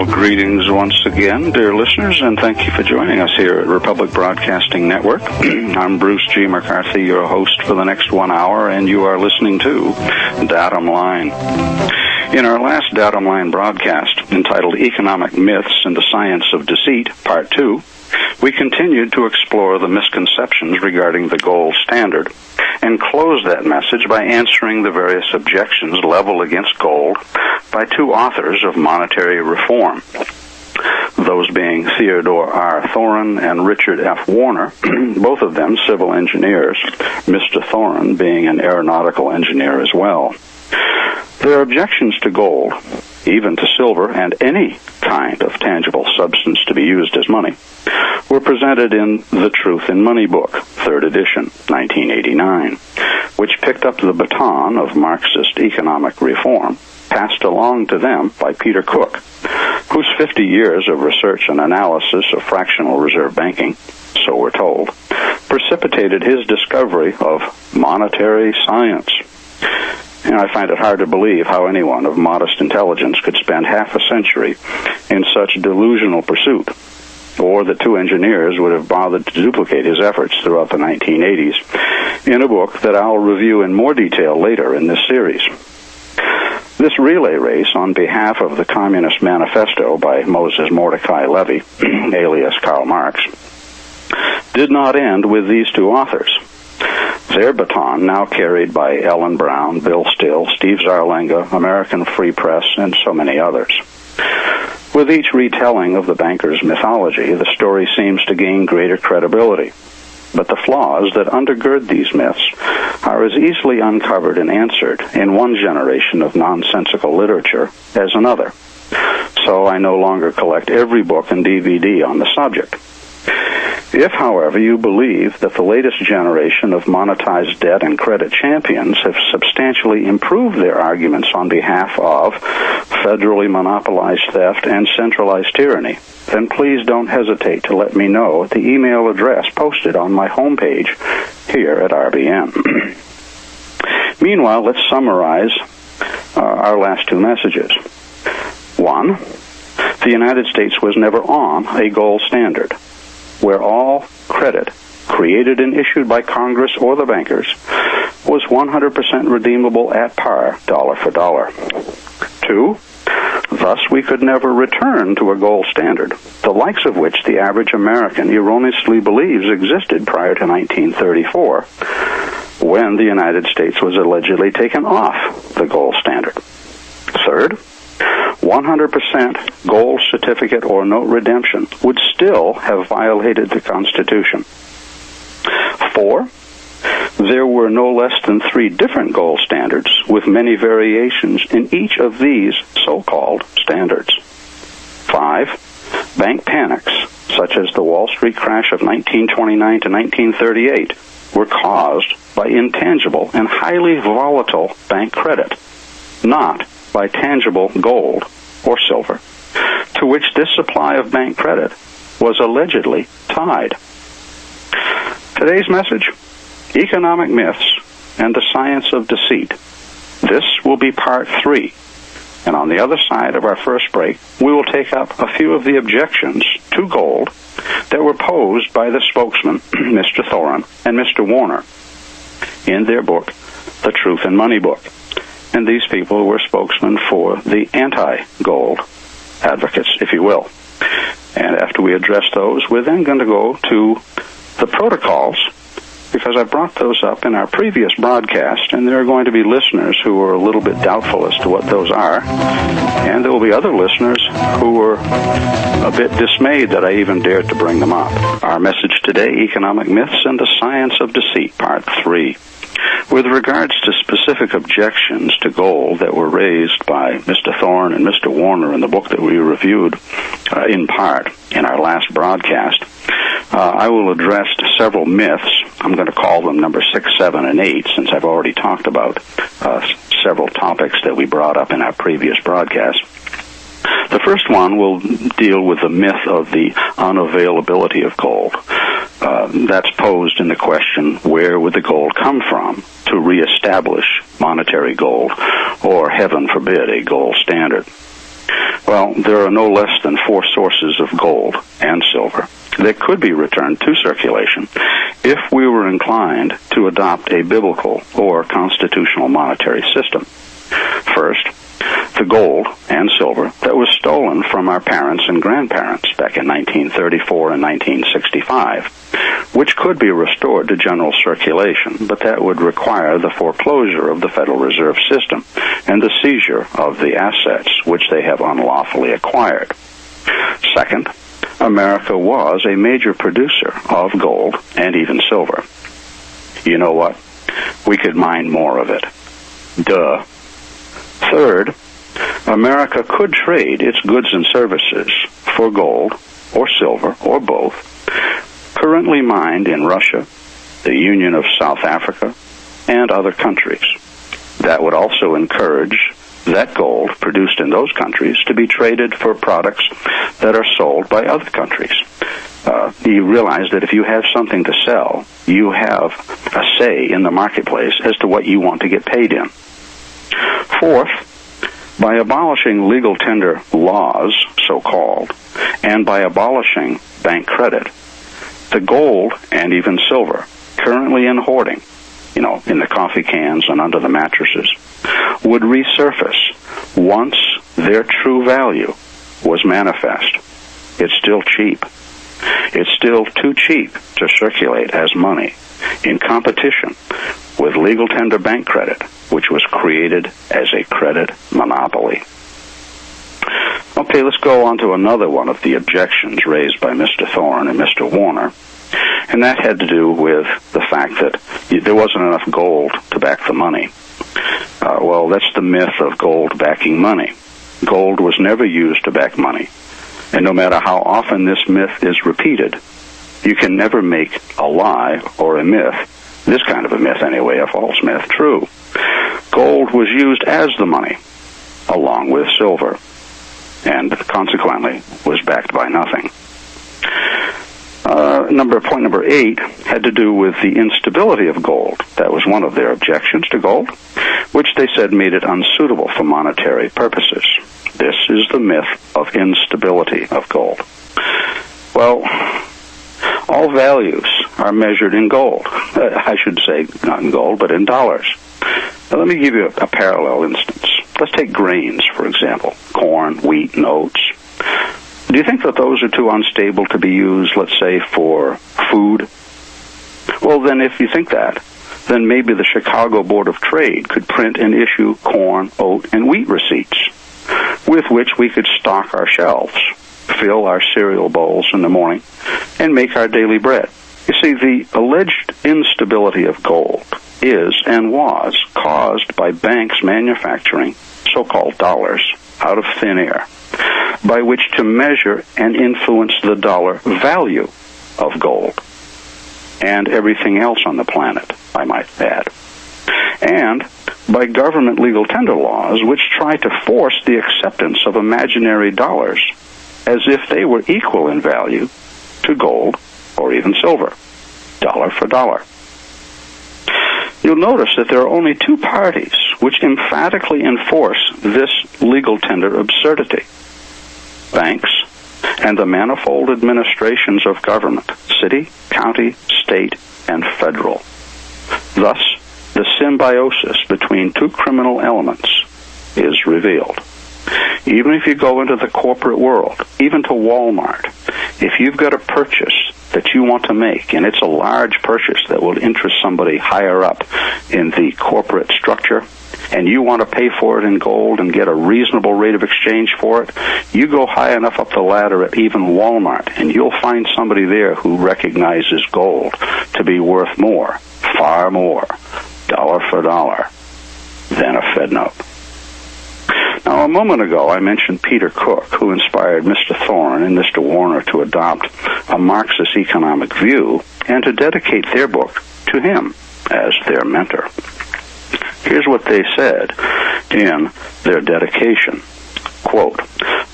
Well, greetings once again, dear listeners, and thank you for joining us here at Republic Broadcasting Network. I'm Bruce G. McCarthy, your host for the next 1 hour, and you are listening to Datum Line. In our last Datum Line broadcast, entitled Economic Myths and the Science of Deceit, Part 2, we continued to explore the misconceptions regarding the gold standard and closed that message by answering the various objections leveled against gold by two authors of monetary reform, those being Theodore R. Thorin and Richard F. Warner, both of them civil engineers, Mr. Thorin being an aeronautical engineer as well. Their objections to gold, even to silver and any kind of tangible substance to be used as money, were presented in The Truth in Money book, 3rd edition, 1989, which picked up the baton of Marxist economic reform passed along to them by Peter Cook, whose 50 years of research and analysis of fractional reserve banking, so we're told, precipitated his discovery of monetary science. And I find it hard to believe how anyone of modest intelligence could spend half a century in such delusional pursuit, or that two engineers would have bothered to duplicate his efforts throughout the 1980s in a book that I'll review in more detail later in this series. This relay race on behalf of the Communist Manifesto by Moses Mordecai Levy, alias Karl Marx, did not end with these two authors. Their baton now carried by Ellen Brown, Bill Still, Steve Zarlenga, American Free Press, and so many others. With each retelling of the banker's mythology, the story seems to gain greater credibility. But the flaws that undergird these myths are as easily uncovered and answered in one generation of nonsensical literature as another. So I no longer collect every book and DVD on the subject. If, however, you believe that the latest generation of monetized debt and credit champions have substantially improved their arguments on behalf of federally monopolized theft and centralized tyranny, then please don't hesitate to let me know at the email address posted on my homepage here at RBN. Meanwhile, let's summarize our last two messages. 1, the United States was never on a gold standard, where all credit created and issued by Congress or the bankers was 100% redeemable at par, dollar for dollar. 2, thus we could never return to a gold standard, the likes of which the average American erroneously believes existed prior to 1934, when the United States was allegedly taken off the gold standard. 3rd, 100% gold certificate or note redemption would still have violated the Constitution. 4, there were no less than 3 different gold standards with many variations in each of these so-called standards. 5, bank panics, such as the Wall Street crash of 1929 to 1938, were caused by intangible and highly volatile bank credit, not by tangible gold or silver, to which this supply of bank credit was allegedly tied. Today's message, Economic Myths and the Science of Deceit. This will be part 3, and on the other side of our first break, we will take up a few of the objections to gold that were posed by the spokesman, Mr. Thorin and Mr. Warner, in their book, The Truth in Money book. And these people were spokesmen for the anti-gold advocates, if you will. And after we address those, we're then going to go to the protocols, because I brought those up in our previous broadcast, and there are going to be listeners who are a little bit doubtful as to what those are, and there will be other listeners who were a bit dismayed that I even dared to bring them up. Our message today, Economic Myths and the Science of Deceit, Part 3. With regards to specific objections to gold that were raised by Mr. Thorne and Mr. Warner in the book that we reviewed in part in our last broadcast, I will address several myths. I'm going to call them number 6, 7, and 8, since I've already talked about several topics that we brought up in our previous broadcast. The first one will deal with the myth of the unavailability of gold. That's posed in the question, where would the gold come from to reestablish monetary gold, or, heaven forbid, a gold standard? Well, there are no less than 4 sources of gold and silver that could be returned to circulation if we were inclined to adopt a biblical or constitutional monetary system. First, the gold and silver that was stolen from our parents and grandparents back in 1934 and 1965, which could be restored to general circulation, but that would require the foreclosure of the Federal Reserve System and the seizure of the assets which they have unlawfully acquired. Second, America was a major producer of gold and even silver. You know what? We could mine more of it. Duh. Third, America could trade its goods and services for gold or silver or both, currently mined in Russia, the Union of South Africa, and other countries. That would also encourage that gold produced in those countries to be traded for products that are sold by other countries. You realize that if you have something to sell, you have a say in the marketplace as to what you want to get paid in. Fourth, by abolishing legal tender laws, so-called, and by abolishing bank credit, the gold and even silver currently in hoarding, in the coffee cans and under the mattresses, would resurface once their true value was manifest. It's still cheap. It's still too cheap to circulate as money in competition with legal tender bank credit, which was created as a credit monopoly. Okay, let's go on to another one of the objections raised by Mr. Thorne and Mr. Warner, and that had to do with the fact that there wasn't enough gold to back the money. Well, that's the myth of gold backing money. Gold was never used to back money, and no matter how often this myth is repeated, you can never make a lie or a myth, this kind of a myth anyway, a false myth, true. Gold was used as the money, along with silver, and consequently was backed by nothing. Point number 8 had to do with the instability of gold. That was one of their objections to gold, which they said made it unsuitable for monetary purposes. This is the myth of instability of gold. Well, all values are measured in gold. I should say not in gold, but in dollars. Now, let me give you a parallel instance. Let's take grains, for example, corn, wheat, and oats. Do you think that those are too unstable to be used, let's say, for food? Well, then if you think that, then maybe the Chicago Board of Trade could print and issue corn, oat, and wheat receipts, with which we could stock our shelves, fill our cereal bowls in the morning, and make our daily bread. You see, the alleged instability of gold is and was caused by banks manufacturing so-called dollars out of thin air, by which to measure and influence the dollar value of gold and everything else on the planet, I might add, and by government legal tender laws which try to force the acceptance of imaginary dollars as if they were equal in value to gold or even silver, dollar for dollar. You'll notice that there are only 2 parties which emphatically enforce this legal tender absurdity: banks and the manifold administrations of government, city, county, state, and federal. Thus, the symbiosis between 2 criminal elements is revealed. Even if you go into the corporate world, even to Walmart, if you've got a purchase that you want to make, and it's a large purchase that will interest somebody higher up in the corporate structure, and you want to pay for it in gold and get a reasonable rate of exchange for it, you go high enough up the ladder at even Walmart, and you'll find somebody there who recognizes gold to be worth more, far more, dollar for dollar, than a Fed note. Now, a moment ago, I mentioned Peter Cook, who inspired Mr. Thorne and Mr. Warner to adopt a Marxist economic view and to dedicate their book to him as their mentor. Here's what they said in their dedication. Quote,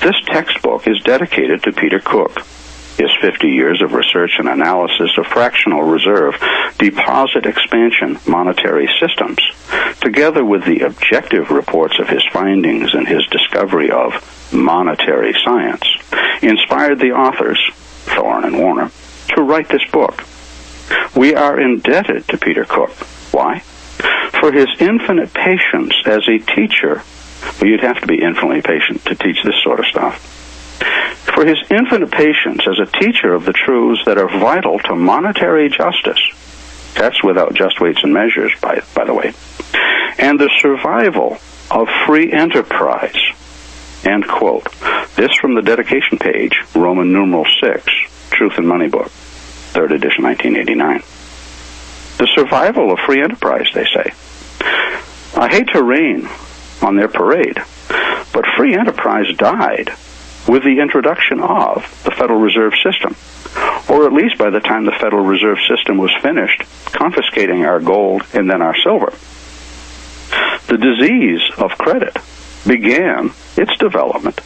"This textbook is dedicated to Peter Cook. His 50 years of research and analysis of fractional reserve deposit expansion monetary systems, together with the objective reports of his findings and his discovery of monetary science, inspired the authors, Thorne and Warner, to write this book. We are indebted to Peter Cook. Why? For his infinite patience as a teacher. Well, you'd have to be infinitely patient to teach this sort of stuff. For his infinite patience as a teacher of the truths that are vital to monetary justice. That's without just weights and measures, by the way. And the survival of free enterprise. End quote. This from the dedication page, Roman numeral 6, Truth and Money book, 3rd edition, 1989. The survival of free enterprise, they say. I hate to rain on their parade, but free enterprise died with the introduction of the Federal Reserve System, or at least by the time the Federal Reserve System was finished confiscating our gold and then our silver. The disease of credit began its development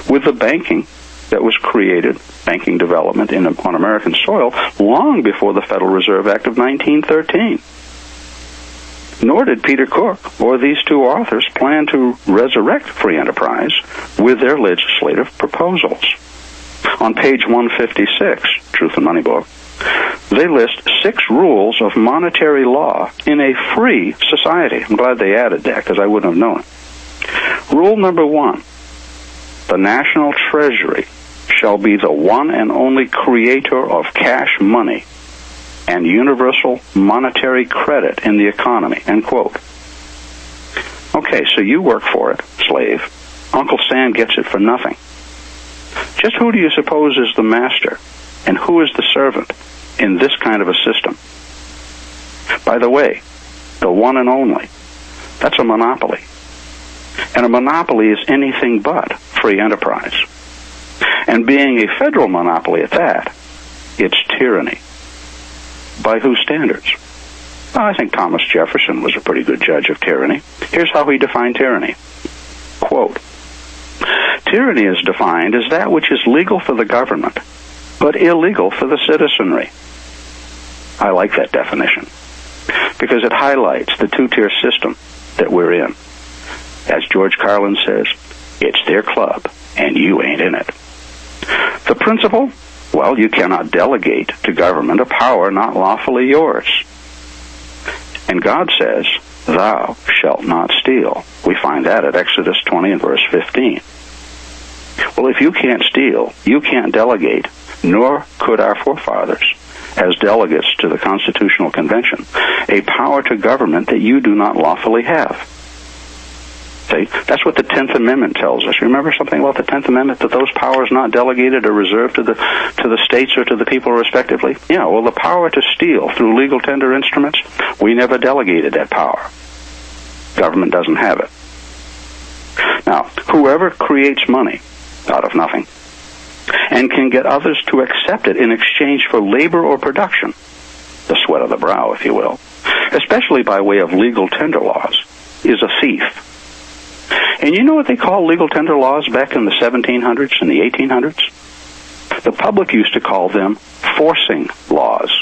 with the banking that was created, banking development on American soil, long before the Federal Reserve Act of 1913. Nor did Peter Cook or these two authors plan to resurrect free enterprise with their legislative proposals. On page 156, Truth and Money book, they list 6 rules of monetary law in a free society. I'm glad they added that because I wouldn't have known it. Rule number 1, the national treasury shall be the one and only creator of cash money and universal monetary credit in the economy, end quote. Okay, so you work for it, slave. Uncle Sam gets it for nothing. Just who do you suppose is the master, and who is the servant in this kind of a system? By the way, the one and only, that's a monopoly. And a monopoly is anything but free enterprise. And being a federal monopoly at that, it's tyranny. By whose standards? Well, I think Thomas Jefferson was a pretty good judge of tyranny. Here's how he defined tyranny. Quote, tyranny is defined as that which is legal for the government, but illegal for the citizenry. I like that definition, because it highlights the two-tier system that we're in. As George Carlin says, it's their club, and you ain't in it. The principle? Well, you cannot delegate to government a power not lawfully yours. And God says, thou shalt not steal. We find that at Exodus 20 and verse 15. Well, if you can't steal, you can't delegate, nor could our forefathers, as delegates to the Constitutional Convention, a power to government that you do not lawfully have. See, that's what the 10th Amendment tells us. Remember something about the 10th Amendment, that those powers not delegated are reserved to the states or to the people respectively? Yeah, well, the power to steal through legal tender instruments, we never delegated that power. Government doesn't have it. Now, whoever creates money out of nothing and can get others to accept it in exchange for labor or production, the sweat of the brow, if you will, especially by way of legal tender laws, is a thief. And you know what they call legal tender laws back in the 1700s and the 1800s? The public used to call them forcing laws.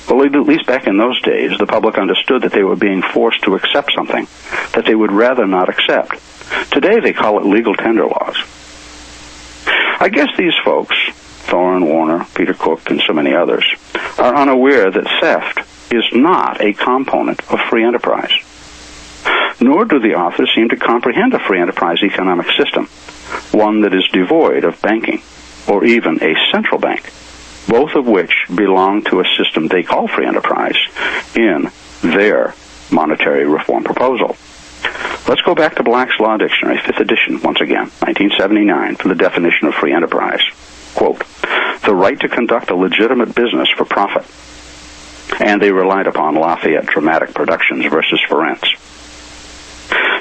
Well, at least back in those days, the public understood that they were being forced to accept something that they would rather not accept. Today, they call it legal tender laws. I guess these folks, Thorne, Warner, Peter Cook, and so many others, are unaware that theft is not a component of free enterprise. Nor do the authors seem to comprehend a free enterprise economic system, one that is devoid of banking, or even a central bank, both of which belong to a system they call free enterprise in their monetary reform proposal. Let's go back to Black's Law Dictionary, 5th edition, once again, 1979, for the definition of free enterprise. Quote, the right to conduct a legitimate business for profit. And they relied upon Lafayette Dramatic Productions versus Ferencz.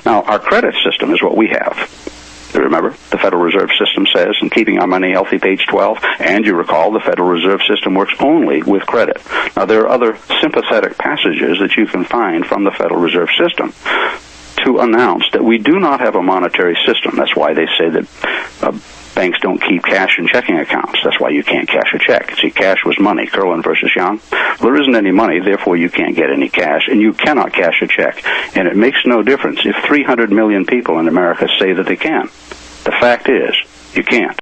Now, our credit system is what we have. You remember, the Federal Reserve System says, in Keeping Our Money Healthy, page 12, and you recall the Federal Reserve System works only with credit. Now, there are other sympathetic passages that you can find from the Federal Reserve System to announce that we do not have a monetary system. That's why they say that banks don't keep cash in checking accounts. That's why you can't cash a check. See, cash was money, Curlin versus Young. There isn't any money, therefore you can't get any cash, and you cannot cash a check. And it makes no difference if 300 million people in America say that they can. The fact is, you can't.